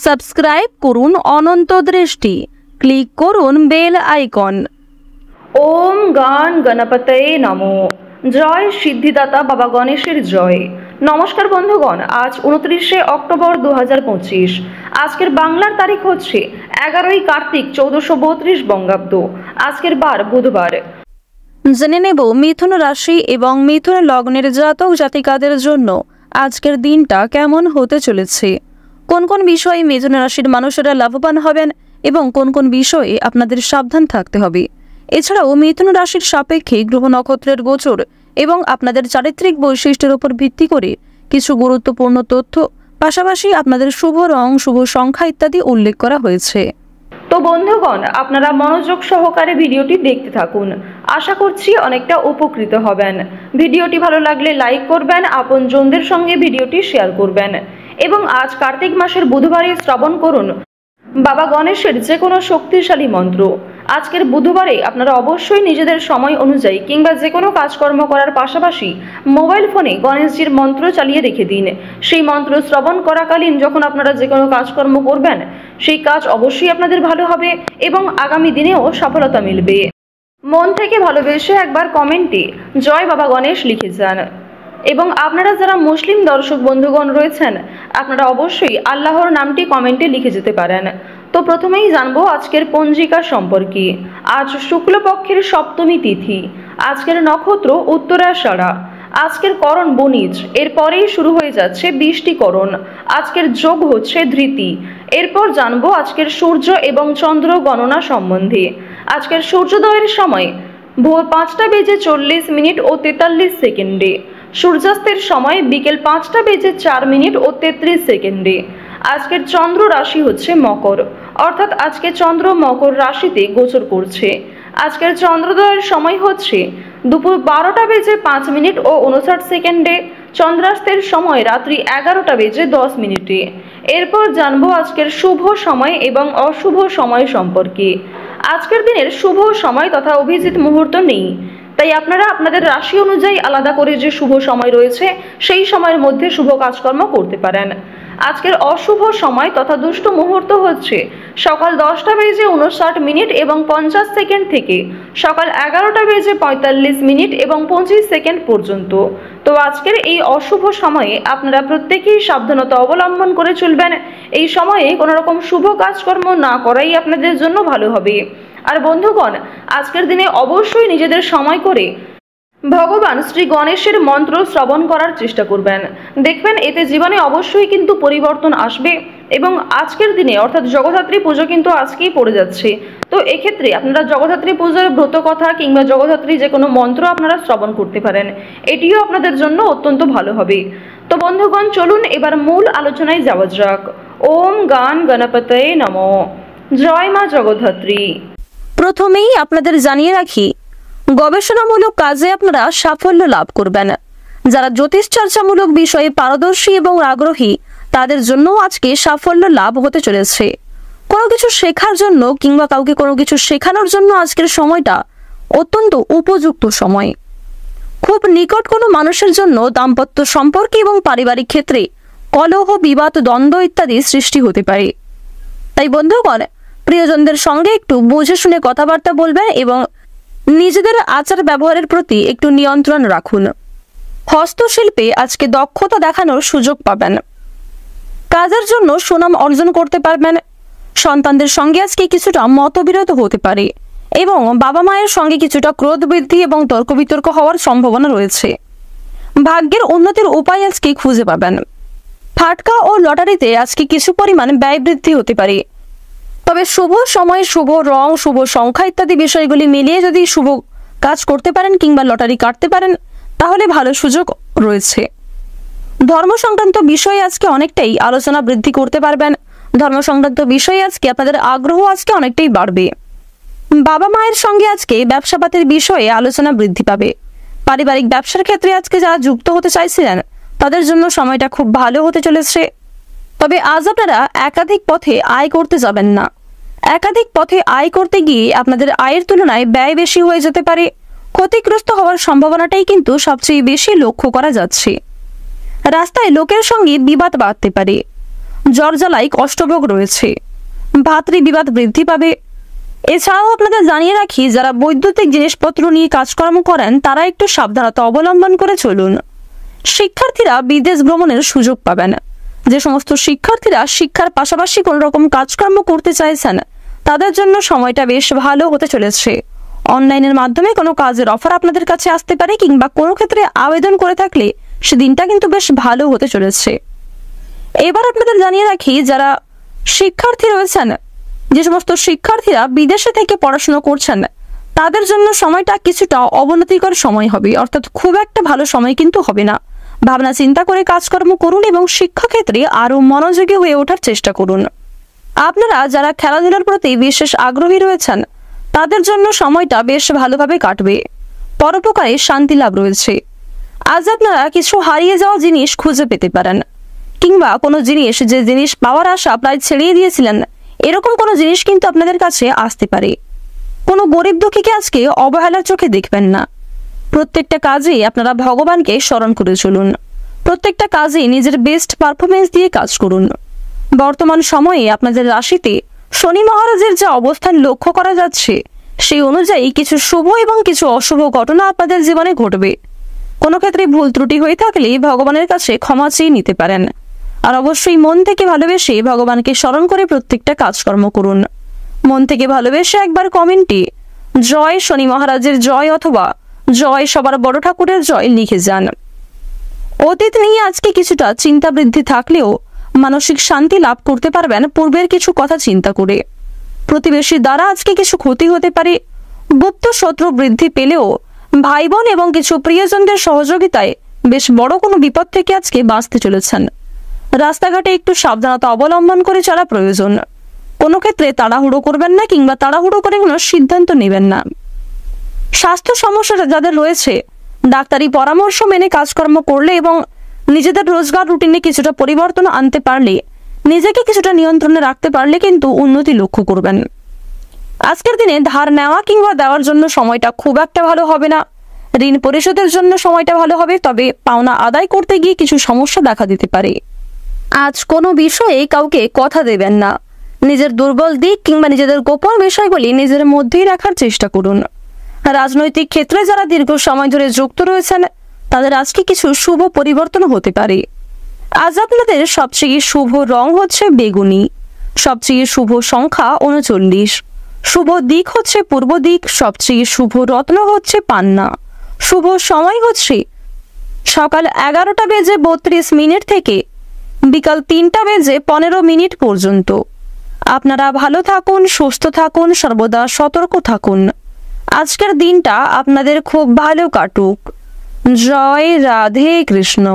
Subscribe করুন অনন্ত দৃষ্টি, click করুন বেল আইকন। ওম গান গণপতয়ে নমো। জয় সিদ্ধিদাতা বাবা গণেশের জয়। নমস্কার বন্ধুগণ, আজ 29শে অক্টোবর 2025। আজকের বাংলার তারিখ হচ্ছে 11ই কার্তিক 1432 বঙ্গাব্দ। আজকের বার বুধবার। জেনে নেব মিথুন রাশি এবং মিথুন লগ্নের জাতক জাতিকাদের জন্য আজকের দিনটা কেমন হতে চলেছে, কোন কোন বিষয়ে মিথুন রাশির মানুষেরা লাভবান হবেন এবং কোন কোন বিষয়ে আপনাদের সাবধান থাকতে হবে। এছাড়াও মিথুন রাশির সাপেক্ষে গ্রহ নক্ষত্রের গোচর এবং আপনাদের চারিত্রিক বৈশিষ্ট্যের উপর ভিত্তি করে কিছু গুরুত্বপূর্ণ তথ্য, পাশাপাশি আপনাদের শুভ রং, শুভ সংখ্যা ইত্যাদি উল্লেখ করা হয়েছে। তো বন্ধুগণ, আপনারা মনোযোগ সহকারে ভিডিওটি দেখতে থাকুন। আশা করছি অনেকটা উপকৃত হবেন। ভিডিওটি ভালো লাগলে লাইক করবেন, আপনজনদের সঙ্গে ভিডিওটি শেয়ার করবেন এবং আজ কার্তিক মাসের বুধবারে শ্রবণ করুন বাবা গণেশের যে কোনো শক্তিশালী মন্ত্র। আজকের বুধবারে আপনারা অবশ্যই নিজেদের সময় অনুযায়ী কিংবা যে কোনো কাজকর্ম করার পাশাপাশি মোবাইল ফোনে গণেশজির মন্ত্র চালিয়ে রেখে দিন। সেই মন্ত্র শ্রবণ করাকালীন যখন আপনারা যে কোনো কাজকর্ম করবেন, সেই কাজ অবশ্যই আপনাদের ভালো হবে এবং আগামী দিনেও সফলতা মিলবে। মন থেকে ভালোবেসে একবার কমেন্টে জয় বাবা গণেশ লিখে যান। এবং আপনারা যারা মুসলিম দর্শক বন্ধুগণ রয়েছেন, আপনারা অবশ্যই আল্লাহর নামটি কমেন্টে লিখে যেতে পারেন। তো প্রথমেই জানবো আজকের পঞ্জিকা সম্পর্কে। আজ শুক্লপক্ষের সপ্তমী তিথি। আজকের নক্ষত্র উত্তরাষাঢ়া। আজকের করণ বণিজ। এরপরেই শুরু হয়ে যাচ্ছে বৃষ্টিকরণ। আজকের যোগ হচ্ছে ধৃতি। এরপর জানবো আজকের সূর্য এবং চন্দ্র গণনা সম্বন্ধে। আজকের সূর্যোদয়ের সময় ভোর 5টা বেজে 40 মিনিট ও 43 সেকেন্ডে। সূর্যাস্তের সময় বিকেল 5টা বেজে 4 মিনিট ও 33 সেকেন্ডে। আজকের চন্দ্র রাশি হচ্ছে মকর, অর্থাৎ আজকে চন্দ্র মকর রাশিতে গোচর করছে। আজকের চন্দ্রোদয়ের সময় হচ্ছে দুপুর 12টা বেজে 5 মিনিট ও 59 সেকেন্ডে। চন্দ্রাস্তের সময় রাত্রি 11টা বেজে 10 মিনিটে। এরপর জানবো আজকের শুভ সময় এবং অশুভ সময় সম্পর্কে। আজকের দিনের শুভ সময় তথা অভিজিৎ মুহূর্ত নেই, তাই আপনারা আপনাদের রাশি অনুযায়ী আলাদা করে যে শুভ সময় রয়েছে সেই সময়ের মধ্যে শুভ কাজকর্ম করতে পারেন। আজকের অশুভ সময় তথা দুষ্ট মুহূর্ত হচ্ছে সকাল 10টা বেজে 59 মিনিট এবং 50 সেকেন্ড থেকে সকাল 11টা বেজে 45 মিনিট এবং 25 সেকেন্ড পর্যন্ত। তো আজকের এই অশুভ সময়ে আপনারা প্রত্যেকেই সাবধানতা অবলম্বন করে চলবেন। এই সময়ে কোনো রকম শুভ কাজকর্ম না করাই আপনাদের জন্য ভালো হবে। আর বন্ধুগণ, আজকের দিনে অবশ্যই নিজেদের সময় করে ভগবান শ্রী গণেশের মন্ত্র শ্রবণ করার চেষ্টা করবেন। দেখবেন এতে জীবনে অবশ্যই কিন্তু পরিবর্তন আসবে। এবং আজকের দিনে অর্থাৎ জগদ্ধাত্রী পুজো কিন্তু আজকেই পড়ে যাচ্ছে। তো এক্ষেত্রে আপনারা জগদ্ধাত্রী পুজোর ব্রত কথা কিংবা জগদ্ধাত্রী যে কোনো মন্ত্র আপনারা শ্রবণ করতে পারেন। এটিও আপনাদের জন্য অত্যন্ত ভালো হবে। তো বন্ধুগণ, চলুন এবার মূল আলোচনায় যাওয়া যাক। ওম গান গণপতয়ে নমো। জয় মা জগদ্ধাত্রী। প্রথমেই আপনাদের জানিয়ে রাখি, গবেষণামূলক কাজে আপনারা সাফল্য লাভ করবেন। যারা জ্যোতিষ চর্চামূলক বিষয়ে পারদর্শী এবং আগ্রহী, তাদের জন্য আজকে সাফল্য লাভ হতে চলেছে। কোনো কিছু শেখার জন্য কিংবা কাউকে কোনো কিছু শেখানোর জন্য আজকের সময়টা অত্যন্ত উপযুক্ত সময়। খুব নিকট কোনো মানুষের জন্য দাম্পত্য সম্পর্কে এবং পারিবারিক ক্ষেত্রে কলহ, বিবাদ, দ্বন্দ্ব ইত্যাদি সৃষ্টি হতে পারে। তাই বন্ধুগণ, প্রিয়জনদের সঙ্গে একটু বুঝে শুনে কথাবার্তা বলবেন এবং নিজেদের আচার ব্যবহারের প্রতি একটু নিয়ন্ত্রণ রাখুন। হস্তশিল্পে আজকে দক্ষতা দেখানোর সুযোগ পাবেন। কাজের জন্য সুনাম অর্জন করতে পারবেন। সন্তানদের সঙ্গে আজকে কিছুটা মতবিরোধ হতে পারে এবং বাবা মায়ের সঙ্গে কিছুটা ক্রোধ বৃদ্ধি এবং তর্ক বিতর্ক হওয়ার সম্ভাবনা রয়েছে। ভাগ্যের উন্নতির উপায় আজকে খুঁজে পাবেন। ফাটকা ও লটারিতে আজকে কিছু পরিমাণ ব্যয় বৃদ্ধি হতে পারে। তবে শুভ সময়, শুভ রং, শুভ সংখ্যা ইত্যাদি বিষয়গুলি মিলিয়ে যদি শুভ কাজ করতে পারেন কিংবা লটারি কাটতে পারেন, তাহলে ভালো সুযোগ রয়েছে। ধর্ম সংক্রান্ত বিষয়ে আজকে অনেকটাই আলোচনা বৃদ্ধি করতে পারবেন। ধর্ম সংক্রান্ত বিষয়ে আজকে আপনাদের আগ্রহ আজকে অনেকটাই বাড়বে। বাবা মায়ের সঙ্গে আজকে ব্যবসাপাতির বিষয়ে আলোচনা বৃদ্ধি পাবে। পারিবারিক ব্যবসার ক্ষেত্রে আজকে যারা যুক্ত হতে চাইছিলেন, তাদের জন্য সময়টা খুব ভালো হতে চলেছে। তবে আজ আপনারা একাধিক পথে আয় করতে যাবেন না। একাধিক পথে আয় করতে গিয়ে আপনাদের আয়ের তুলনায় ব্যয় বেশি হয়ে যেতে পারে। ক্ষতিগ্রস্ত হওয়ার সম্ভাবনাটাই কিন্তু সবচেয়ে বেশি লক্ষ্য করা যাচ্ছে। রাস্তায় লোকের সঙ্গে বিবাদ বাড়তে পারে। জ্বরজ্বালায় কষ্টভোগ রয়েছে, ভাতৃবিবাদ বৃদ্ধি পাবে। এছাড়াও আপনাদের জানিয়ে রাখি, যারা বৈদ্যুতিক জিনিসপত্র নিয়ে কাজকর্ম করেন তারা একটু সাবধানতা অবলম্বন করে চলুন। শিক্ষার্থীরা বিদেশ ভ্রমণের সুযোগ পাবেন। যে সমস্ত শিক্ষার্থীরা শিক্ষার পাশাপাশি কোনো রকম কাজকর্ম করতে চাইছেন তাদের জন্য সময়টা বেশ ভালো হতে চলেছে। অনলাইনের মাধ্যমে কোনো কাজের অফার আপনাদের কাছে আসতে পারে, কিংবা কোনো ক্ষেত্রে আবেদন করে থাকলে সেদিনটা কিন্তু বেশ ভালো হতে চলেছে। এবার আপনাদের জানিয়ে রাখি, যারা শিক্ষার্থী রয়েছেন, যে সমস্ত শিক্ষার্থীরা বিদেশে থেকে পড়াশোনা করছেন তাদের জন্য সময়টা কিছুটা অবনতিকর সময় হবে, অর্থাৎ খুব একটা ভালো সময় কিন্তু হবে না। ভাবনা চিন্তা করে কাজকর্ম করুন এবং শিক্ষাক্ষেত্রে আরো মনোযোগী হয়ে ওঠার চেষ্টা করুন। আপনারা যারা খেলাধুলার প্রতি বিশেষ আগ্রহী রয়েছেন তাদের জন্য সময়টা বেশ ভালোভাবে কাটবে। পরোপকারে শান্তি লাভ রয়েছে। আজ আপনারা কিছু হারিয়ে যাওয়া জিনিস খুঁজে পেতে পারেন, কিংবা কোনো জিনিস যে জিনিস পাওয়ার আশা প্রায় ছেড়িয়ে দিয়েছিলেন এরকম কোনো জিনিস কিন্তু আপনাদের কাছে আসতে পারে। কোনো গরিব দুঃখীকে আজকে অবহেলার চোখে দেখবেন না। প্রত্যেকটা কাজেই আপনারা ভগবানকে স্মরণ করে চলুন। প্রত্যেকটা কাজে নিজের বেস্ট পারফরমেন্স দিয়ে কাজ করুন। বর্তমান সময়ে আপনাদের রাশিতে শনি মহারাজের যে অবস্থান লক্ষ্য করা যাচ্ছে সেই অনুযায়ী কিছু শুভ এবং কিছু অশুভ ঘটনা আপনাদের জীবনে ঘটবে। কোনো ক্ষেত্রে ভুল ত্রুটি হয়ে থাকলে ভগবানের কাছে ক্ষমা চেয়ে নিতে পারেন। আর অবশ্যই মন থেকে ভালোবেসে ভগবানকে স্মরণ করে প্রত্যেকটা কাজকর্ম করুন। মন থেকে ভালোবেসে একবার কমেন্টে জয় শনি মহারাজের জয় অথবা জয় সবার বড় ঠাকুরের জয় লিখে যান। অতীত নিয়ে আজকে কিছুটা চিন্তা বৃদ্ধি থাকলেও মানসিক শান্তি লাভ করতে পারবেন পূর্বের কিছু কথা চিন্তা করে। প্রতিবেশীর দ্বারা আজকে কিছু ক্ষতি হতে পারে। গুপ্ত শত্রু বৃদ্ধি পেলেও ভাই বোন এবং কিছু প্রিয়জনদের সহযোগিতায় বেশ বড় কোনো বিপদ থেকে আজকে বাঁচতে চলেছেন। রাস্তাঘাটে একটু সাবধানতা অবলম্বন করে চলা প্রয়োজন। কোনো ক্ষেত্রে তাড়াহুড়ো করবেন না, কিংবা তাড়াহুড়ো করে কোনো সিদ্ধান্ত নেবেন না। স্বাস্থ্য সমস্যা যাদের রয়েছে ডাক্তারি পরামর্শ মেনে কাজকর্ম করলে এবং নিজেদের রোজগার রুটিনে কিছুটা পরিবর্তন আনতে পারলে, নিজেকে কিছুটা নিয়ন্ত্রণে রাখতে পারলে কিন্তু উন্নতি লক্ষ্য করবেন। আজকের দিনে ধার নেওয়া কিংবা দেওয়ার জন্য সময়টা খুব একটা ভালো হবে না। ঋণ পরিশোধের জন্য সময়টা ভালো হবে, তবে পাওনা আদায় করতে গিয়ে কিছু সমস্যা দেখা দিতে পারে। আজ কোনো বিষয়ে কাউকে কথা দেবেন না। নিজের দুর্বল দিক কিংবা নিজেদের গোপন বিষয়গুলি নিজের মধ্যেই রাখার চেষ্টা করুন। রাজনৈতিক ক্ষেত্রে যারা দীর্ঘ সময় ধরে যুক্ত রয়েছেন তাদের আজকে কিছু শুভ পরিবর্তন হতে পারে। আজ আপনাদের সবচেয়ে শুভ রং হচ্ছে বেগুনি, সবচেয়ে শুভ সংখ্যা 39, শুভ দিক হচ্ছে পূর্ব দিক, সবচেয়ে শুভ রত্ন হচ্ছে পান্না, শুভ সময় হচ্ছে সকাল 11:32 থেকে বিকাল 3:15 পর্যন্ত। আপনারা ভালো থাকুন, সুস্থ থাকুন, সর্বদা সতর্ক থাকুন। আজকের দিনটা আপনাদের খুব ভালো কাটুক। জয় রাধে কৃষ্ণ।